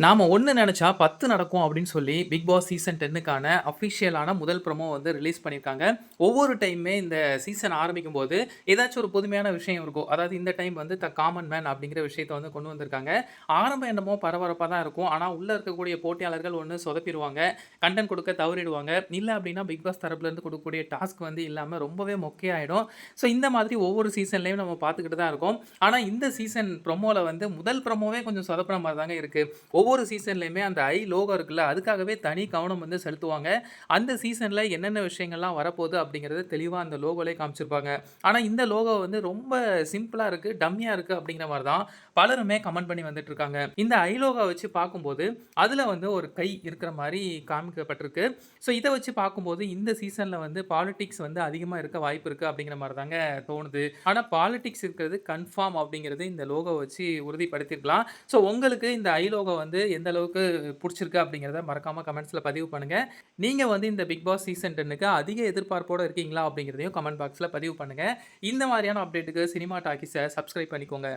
நாம ஒண்ணு நெனச்சா 10 நடக்கும் அப்படின்னு சொல்லி பிக் பாஸ் சீசன் 10க்கான அஃபிஷியலான முதல் ப்ரோமோ வந்து ரிலீஸ் பண்ணியிருக்காங்க. ஒவ்வொரு டைமுமே இந்த சீசன் ஆரம்பிக்கும்போது, ஏதாச்சும் ஒரு புதுமையான விஷயம் இருக்கும். அதாவது இந்த டைம் வந்து காமன் மேன் அப்படிங்கிற விஷயத்த வந்து கொண்டு வந்திருக்காங்க. ஆரம்பம் என்னமோ பரபரப்பா தான் இருக்கும். ஆனா உள்ள இருக்கக்கூடிய போட்டியாளர்கள் ஒண்ணு சொதப்பிருவாங்க. கன்டென்ட் குடுக்க தவறிடுவாங்க. இல்ல அப்படின்னா பிக் பாஸ் தரப்புலேருந்து குடுக்கக்கூடிய டாஸ்க் வந்து இல்லாம ரொம்பவே மொக்கையாயிடும். ஸோ இந்த மாதிரி ஒவ்வொரு சீசன்லயும் நம்ம பார்த்துக்கிட்டு தான் இருக்கோம். ஆனா இந்த சீசன் ப்ரோமோல வந்து முதல் ப்ரோமோவே கொஞ்சம் சொதப்புன மாரி தாங்க இருக்கு. ஒவ்வொரு சீசன்லயுமே அந்த ஐ லோகோ இருக்குல்ல, அதுக்காகவே தனி கவனம் வந்து செலுத்துவாங்க. அந்த சீசன்ல என்னென்ன விஷயங்கள்லாம் வரப்போது அப்படிங்கிறத தெளிவா அந்த லோகோலயே காமிச்சிருப்பாங்க. ஆனா இந்த லோகோ வந்து ரொம்ப சிம்பிளா இருக்கு, டம்மியா இருக்கு அப்படிங்கிற மாரி தான் பலருமே கமெண்ட் பண்ணி வந்துட்டு இருக்காங்க. இந்த ஐ லோகோ வச்சு பார்க்கும்போது, அதுல வந்து ஒரு கை இருக்கிற மாரி காமிக்கப்பட்டிருக்கு. ஸோ இத வச்சு பார்க்கும்போது இந்த சீசன்ல வந்து பாலிடிக்ஸ் வந்து அதிகமா இருக்க வாய்ப்பு இருக்கு அப்படிங்கிற மாரி தாங்க தோணுது. ஆனா பாலிடிக்ஸ் இருக்கிறது கன்ஃபார்ம் அப்படிங்கிறது இந்த லோகோ வச்சு உறுதிப்படுத்தியிருக்கலாம். ஸோ உங்களுக்கு இந்த ஐ லோகோ வந்து எந்த அளவுக்கு புடிச்சிருக்கு அப்படிங்கிறத மறக்காம கமெண்ட்ஸ்ல பதிவு பண்ணுங்க. நீங்க வந்து இந்த பிக் பாஸ் சீசன் 10க்கு அதிக எதிர்பார்ப்போட இருக்கீங்களா? அப்படிங்கிறதையும் கமெண்ட் பாக்ஸ்ல பதிவு பண்ணுங்க. இந்த மாதிரியான அப்டேட்டுக்கு சினிமா டாக்கீஸ சப்ஸ்கிரைப் பண்ணிக்கோங்க.